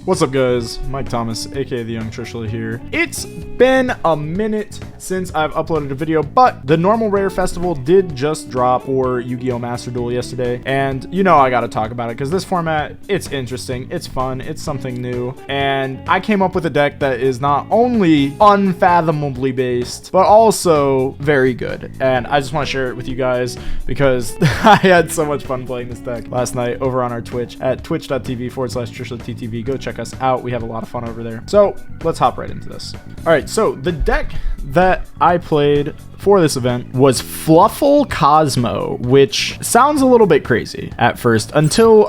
What's up, guys? Mike Thomas, aka the Young Trishula here. It's been a minute since I've uploaded a video, but the normal rare festival did just drop for Yu-Gi-Oh! Master Duel yesterday, and you know I gotta talk about it because this format, it's interesting, it's fun, it's something new, and I came up with a deck that is not only unfathomably based, but also very good, and I just want to share it with you guys because I had so much fun playing this deck last night over on our Twitch at twitch.tv/TrishulaTTV. Go check us out. We have a lot of fun over there. So let's hop right into this. All right, so the deck that I played for this event was Fluffal Kozmo, which sounds a little bit crazy at first until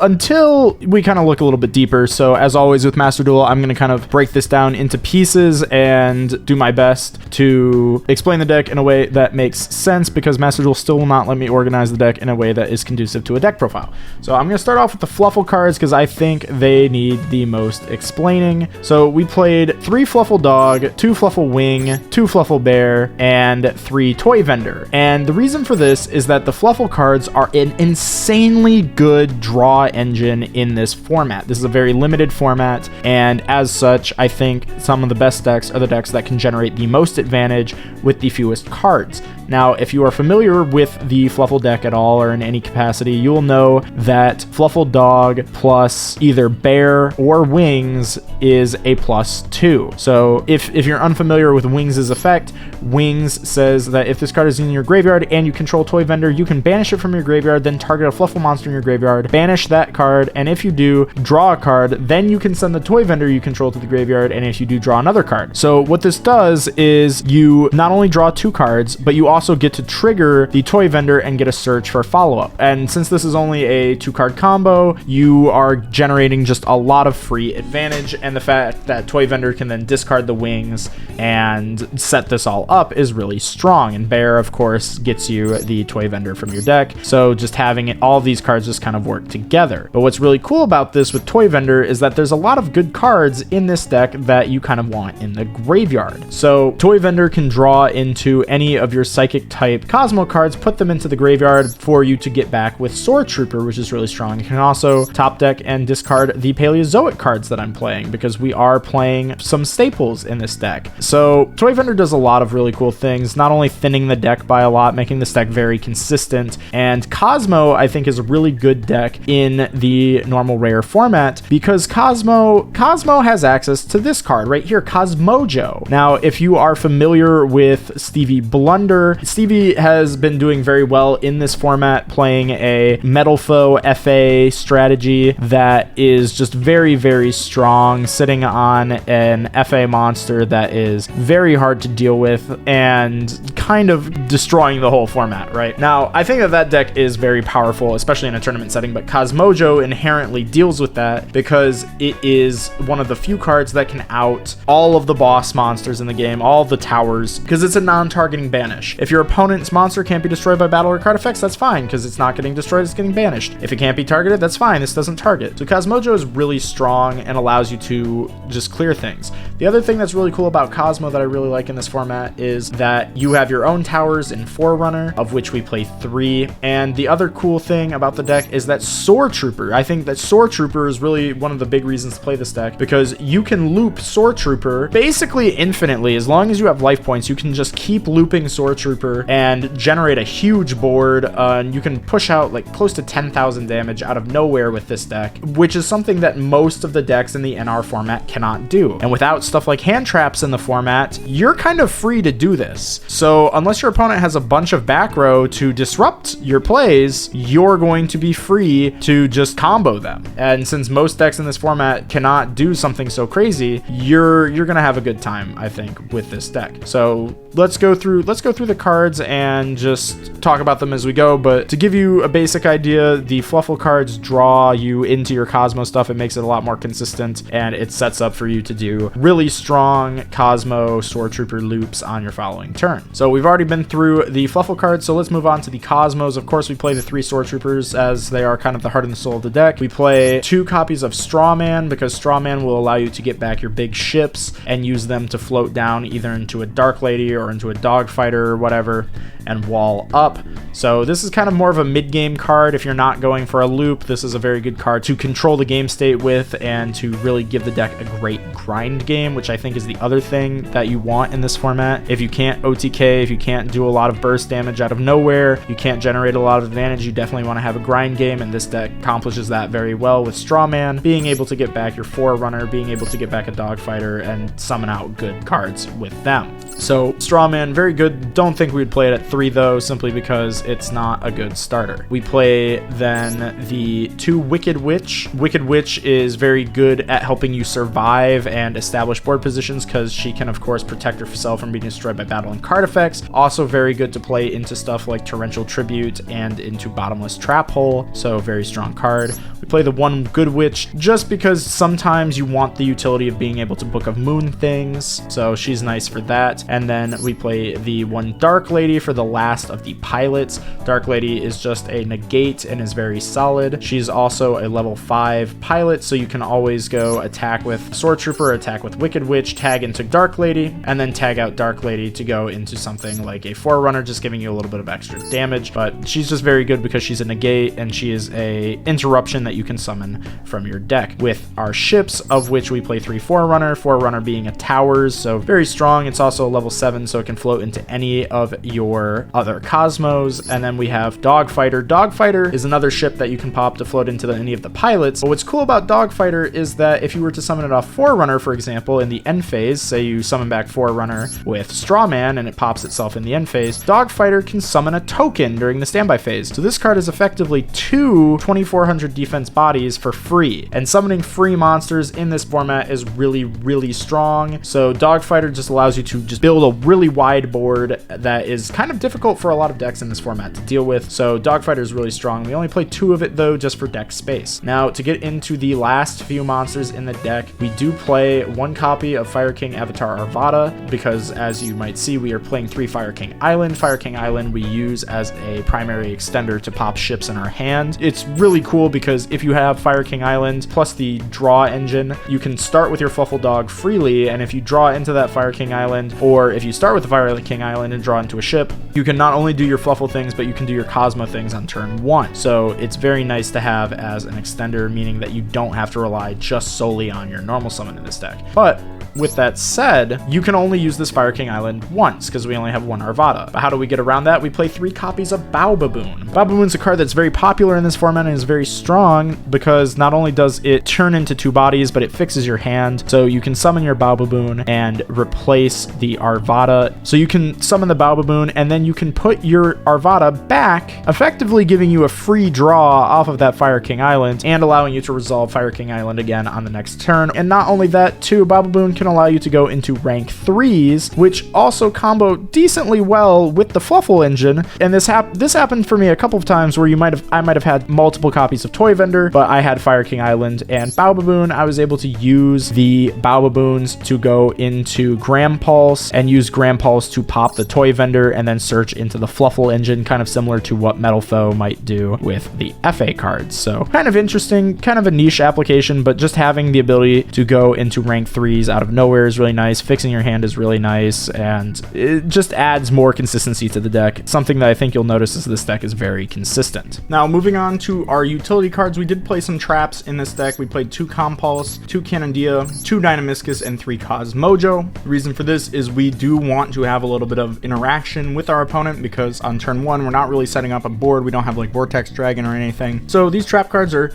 we kind of look a little bit deeper. So as always with Master Duel, I'm going to kind of break this down into pieces and do my best to explain the deck in a way that makes sense, because Master Duel still will not let me organize the deck in a way that is conducive to a deck profile. So I'm going to start off with the Fluffal cards because I think they need the most explaining. So we played 3 Fluffal Dog, 2 Fluffal Wing, 2 Fluffal Bear, and 3 Toy Vendor. And the reason for this is that the Fluffal cards are an insanely good draw engine in this format. This is a very limited format, and as such, I think some of the best decks are the decks that can generate the most advantage with the fewest cards. Now, if you are familiar with the Fluffal deck at all or in any capacity, you will know that Fluffal Dog plus either Bear or Wings is a +2. So if you're unfamiliar with Wings' effect, Wings says that if this card is in your graveyard and you control Toy Vendor, you can banish it from your graveyard, then target a Fluffal monster in your graveyard, banish that card, and if you do, draw a card, then you can send the Toy Vendor you control to the graveyard, and if you do, draw another card. So what this does is you not only draw 2 cards, but you also get to trigger the Toy Vendor and get a search for follow-up. And since this is only a 2-card combo, you are generating just a lot of free advantage, and the fact that Toy Vendor can then discard the Wings and set this all up is really strong. And Bear, of course, gets you the Toy Vendor from your deck. So just having it, all of these cards just kind of work together. But what's really cool about this with Toy Vendor is that there's a lot of good cards in this deck that you kind of want in the graveyard. So Toy Vendor can draw into any of your Psychic type Kozmo cards, put them into the graveyard for you to get back with Sword Trooper, which is really strong. You can also top deck and discard the Paleozoic cards that I'm playing, because we are playing some staples in this deck. So Toy Vendor does a lot of really cool things, not only thinning the deck by a lot, making this deck very consistent, and Kozmo I think is a really good deck in the normal rare format, because Kozmo has access to this card right here, Cosmojo. Now, if you are familiar with Stevie Blunder, Stevie has been doing very well in this format, playing a Metal Foe FA strategy that is just very, very strong, sitting on an FA monster that is very hard to deal with and kind of destroying the whole format, right? Now, I think that deck is very powerful, especially in a tournament setting, but Cosmojo inherently deals with that because it is one of the few cards that can out all of the boss monsters in the game, all of the towers, because it's a non-targeting banish. If your opponent's monster can't be destroyed by battle or card effects, that's fine, because it's not getting destroyed, it's getting banished. If it can't be targeted, that's fine, this doesn't target. So Cosmojo is really strong and allows you to just clear things. The other thing that's really cool about Kozmo that I really like in this format is that you have your own towers in Forerunner, of which we play 3. And the other cool thing about the deck is that Sword Trooper. I think that Sword Trooper is really one of the big reasons to play this deck, because you can loop Sword Trooper basically infinitely. As long as you have life points, you can just keep looping Sword Trooper and generate a huge board. And you can push out like close to 10,000 damage out of nowhere with this deck, which is something that most of the decks in the NR format cannot do. And without stuff like hand traps in the format, you're kind of free to do this. So unless your opponent has a bunch of back row to disrupt your plays, you're going to be free to just combo them. And since most decks in this format cannot do something so crazy, you're gonna have a good time, I think, with this deck. So let's go through the cards and just talk about them as we go. But to give you a basic idea, the Fluffal cards draw you into your Kozmo stuff. It makes it a lot more consistent, and it sets up for you to do really strong Kozmo Sword Trooper loops on your following turn. So So we've already been through the Fluffal cards, so let's move on to the Cosmos. Of course, we play the 3 Sword Troopers as they are kind of the heart and the soul of the deck. We play 2 copies of Strawman because Strawman will allow you to get back your big ships and use them to float down either into a Dark Lady or into a Dogfighter or whatever and wall up. So this is kind of more of a mid-game card. If you're not going for a loop, this is a very good card to control the game state with and to really give the deck a great grind game, which I think is the other thing that you want in this format. If you can't OTK, if you can't do a lot of burst damage out of nowhere, you can't generate a lot of advantage, you definitely want to have a grind game, and this deck accomplishes that very well with Strawman, being able to get back your Forerunner, being able to get back a Dogfighter, and summon out good cards with them. So Strawman, very good. Don't think we would play it at 3 though, simply because it's not a good starter. We play then the 2 Wicked Witch. Wicked Witch is very good at helping you survive and establish board positions because she can of course protect herself from being destroyed by battle and card effects. Also very good to play into stuff like Torrential Tribute and into Bottomless Trap Hole, so very strong card. We play the 1 Good Witch just because sometimes you want the utility of being able to Book of Moon things, so she's nice for that. And then we play the 1 Dark Lady for the last of the pilots. Dark Lady is just a negate and is very solid. She's also a level 5 pilot, so you can always go attack with Sword Trooper, attack with Wicked Witch, tag into Dark Lady, and then tag out Dark Lady to go into something like a Forerunner, just giving you a little bit of extra damage. But she's just very good because she's a negate and she is a interruption that you can summon from your deck. With our ships, of which we play 3 Forerunner being a towers, so very strong. It's also a level 7, so it can float into any of your other Cosmos. And then we have Dogfighter. Dogfighter is another ship that you can pop to float into any of the pilots. But what's cool about Dogfighter is that if you were to summon it off Forerunner, for example, in the end phase, say you summon back Forerunner with Strawman and it pops itself in the end phase, Dogfighter can summon a token during the standby phase. So this card is effectively 2 2400 defense bodies for free. And summoning free monsters in this format is really, really strong. So Dogfighter just allows you to just build a really wide board that is kind of difficult for a lot of decks in this format to deal with. So Dogfighter is really strong. We only play 2 of it though, just for deck space. Now to get into the last few monsters in the deck, we do play 1 copy of Fire King Avatar Arvada because, as you might see, we are playing 3 Fire King Island. Fire King Island we use as a primary extender to pop ships in our hand. It's really cool because if you have Fire King Island plus the draw engine, you can start with your Fluffal Dog freely, and if you draw into that Fire King Island, or if you start with the Fire King Island and draw into a ship, you can not only do your Fluffal things, but you can do your Cosmo things on turn 1. So it's very nice to have as an extender, meaning that you don't have to rely just solely on your normal summon in this deck. But with that said, you can only use this Fire King Island once because we only have 1 Arvada. But how do we get around that? We play 3 copies of Bao-Baboon. Bao-Baboon's a card that's very popular in this format and is very strong because not only does it turn into 2 bodies, but it fixes your hand. So you can summon your Bao-Baboon and replace the Arvada. So you can summon the Bao-Baboon and then you can put your Arvada back, effectively giving you a free draw off of that Fire King Island and allowing you to resolve Fire King Island again on the next turn. And not only that too, Bao-Baboon can allow you to go into rank 3s, which also combo decently well with the Fluffal engine. And this happened for me a couple of times where I might have had multiple copies of Toy Vendor, but I had Fire King Island and Bao-Baboon. I was able to use the Bao-Baboons to go into Gram Pulse and use Gram Pulse to pop the Toy Vendor and then search into the Fluffal engine, kind of similar to what Metal Foe might do with the FA cards. So kind of interesting, kind of a niche application, but just having the ability to go into rank 3s out of nowhere is really nice. Fixing your hand is really nice, and it just adds more consistency to the deck. Something that I think you'll notice is this deck is very consistent. Now, moving on to our utility cards, we did play some traps in this deck. We played 2 Compulse, 2 Canondia, 2 Dynamiscus, and 3 Cosmojo. The reason for this is we do want to have a little bit of interaction with our opponent because on turn 1, we're not really setting up a board. We don't have like Vortex Dragon or anything. So these trap cards are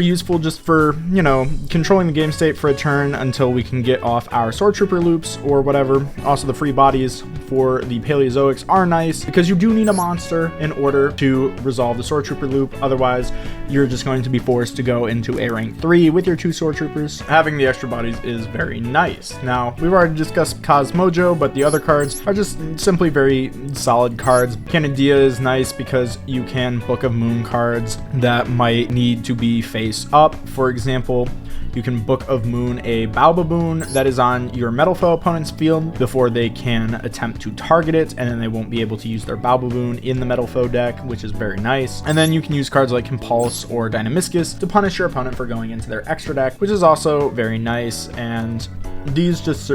useful just for, you know, controlling the game state for a turn until we can get off our Sword Trooper loops or whatever. Also, the free bodies for the Paleozoics are nice because you do need a monster in order to resolve the Sword Trooper loop. Otherwise, you're just going to be forced to go into a rank 3 with your 2 Sword Troopers. Having the extra bodies is very nice. Now, we've already discussed Cosmojo, but the other cards are just simply very solid cards. Canondia is nice because you can Book of Moon cards that might need to be face up. For example, You can Book of Moon a Baobaboon that is on your Metal Foe opponent's field before they can attempt to target it, and then they won't be able to use their Baobaboon in the Metal Foe deck, which is very nice. And then you can use cards like Compulse or Dynamiscus to punish your opponent for going into their extra deck, which is also very nice. And these just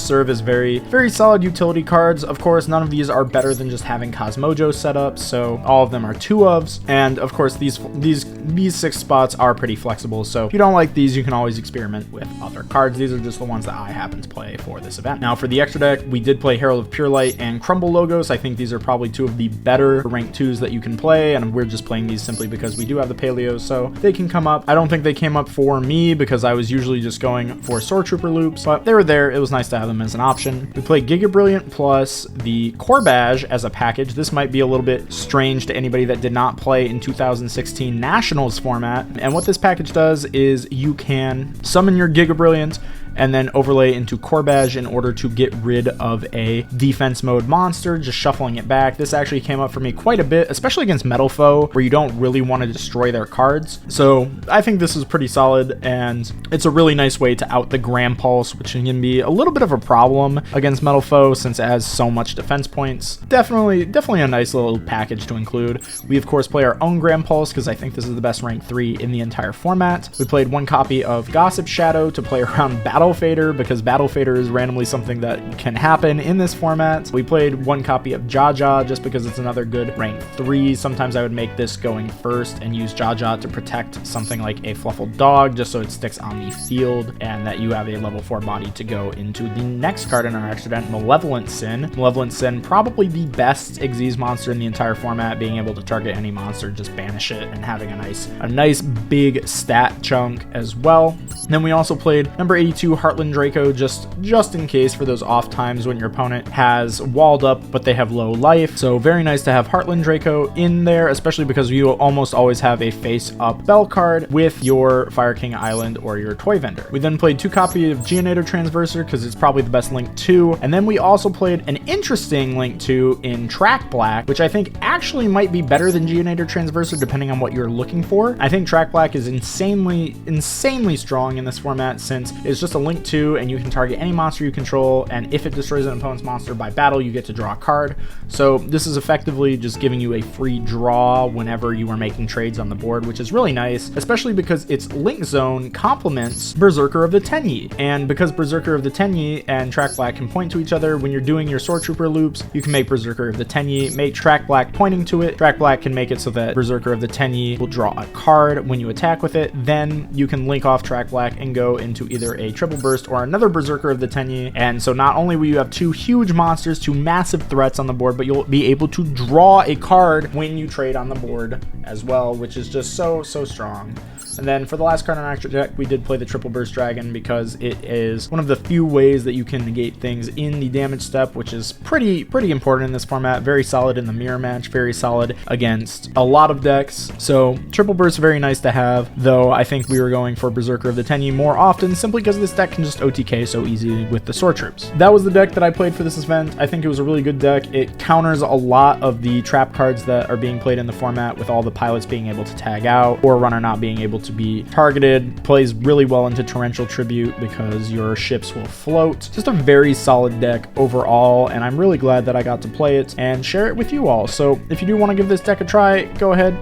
serve as very solid utility cards. Of course, none of these are better than just having Cosmojo set up, so all of them are 2-ofs. And of course, these 6 spots are pretty flexible, so if you don't like these, you can always experiment with other cards. These are just the ones that I happen to play for this event. Now for the extra deck, we did play Herald of Pure Light and Crumble Logos. I think these are probably 2 of the better rank 2s that you can play, and we're just playing these simply because we do have the Paleos, so they can come up. I don't think they came up for me because I was usually just going for Sword Trooper loops, but they were there. It was nice to have them as an option. We played Giga Brilliant plus the Corbage as a package. This might be a little bit strange to anybody that did not play in 2016 Nationals format. And what this package does is you can summon your Giga Brilliant and then overlay into Corbage in order to get rid of a defense mode monster, just shuffling it back. This actually came up for me quite a bit, especially against Metal Foe, where you don't really want to destroy their cards. So I think this is pretty solid, and it's a really nice way to out the Gram Pulse, which can be a little bit of a problem against Metal Foe since it has so much defense points. Definitely a nice little package to include. We of course play our own Gram Pulse because I think this is the best rank 3 in the entire format. We played 1 copy of Gossip Shadow to play around Battle Fader because Battle Fader is randomly something that can happen in this format. We played 1 copy of Jaja just because it's another good rank 3. Sometimes I would make this going first and use Jaja to protect something like a Fluffal Dog just so it sticks on the field and that you have a level 4 body to go into the next card in our extra event, Malevolent Sin. Malevolent Sin, probably the best Xyz monster in the entire format, being able to target any monster, just banish it, and having a nice big stat chunk as well. And then we also played number 82 Heartland Draco just in case for those off times when your opponent has walled up but they have low life. So very nice to have Heartland Draco in there, especially because you almost always have a face up spell card with your Fire King Island or your Toy Vendor. We then played 2 copies of Geonator Transverser because it's probably the best Link 2, and then we also played an interesting Link 2 in Track Black, which I think actually might be better than Geonator Transverser depending on what you're looking for. I think Track Black is insanely strong in this format since it's just a Link 2 and you can target any monster you control, and if it destroys an opponent's monster by battle, you get to draw a card. So this is effectively just giving you a free draw whenever you are making trades on the board, which is really nice, especially because its Link Zone complements Berserker of the Tenyi. And because Berserker of the Tenyi and Track Black can point to each other, when you're doing your Sword Trooper loops, you can make Berserker of the Tenyi, make Track Black pointing to it. Track Black can make it so that Berserker of the Tenyi will draw a card when you attack with it. Then you can link off Track Black and go into either a Triple Burst or another Berserker of the Tenyi. And so not only will you have 2 huge monsters, 2 massive threats on the board, but you'll be able to draw a card when you trade on the board as well, which is just so strong. And then for the last card on our extra deck, we did play the Triple Burst Dragon because it is one of the few ways that you can negate things in the damage step, which is pretty important in this format. Very solid in the mirror match, very solid against a lot of decks. So Triple Burst, very nice to have, though I think we were going for Berserker of the Tenyi more often simply because this deck can just OTK so easy with the Sword Troops. That was the deck that I played for this event. I think it was a really good deck. It counters a lot of the trap cards that are being played in the format, with all the pilots being able to tag out or runner not being able to be targeted. Plays really well into Torrential Tribute because your ships will float. Just a very solid deck overall, and I'm really glad that I got to play it and share it with you all. So if you do want to give this deck a try, go ahead,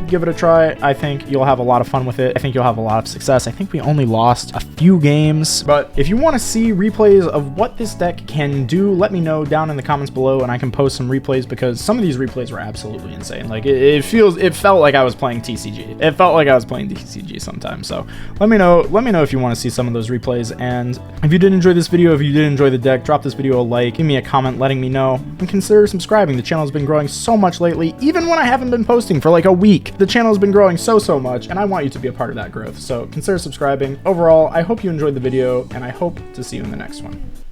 give it a try. I think you'll have a lot of fun with it. I think you'll have a lot of success. I think we only lost a few games, but if you want to see replays of what this deck can do, let me know down in the comments below and I can post some replays, because some of these replays were absolutely insane. Like it felt like I was playing TCG. It felt like I was playing TCG sometimes. So let me know if you want to see some of those replays. And if you did enjoy this video, if you did enjoy the deck, drop this video a like, give me a comment letting me know, and consider subscribing. The channel has been growing so much lately, even when I haven't been posting for like a week. The channel has been growing so much, and I want you to be a part of that growth. So consider subscribing. Overall, I hope you enjoyed the video, and I hope to see you in the next one.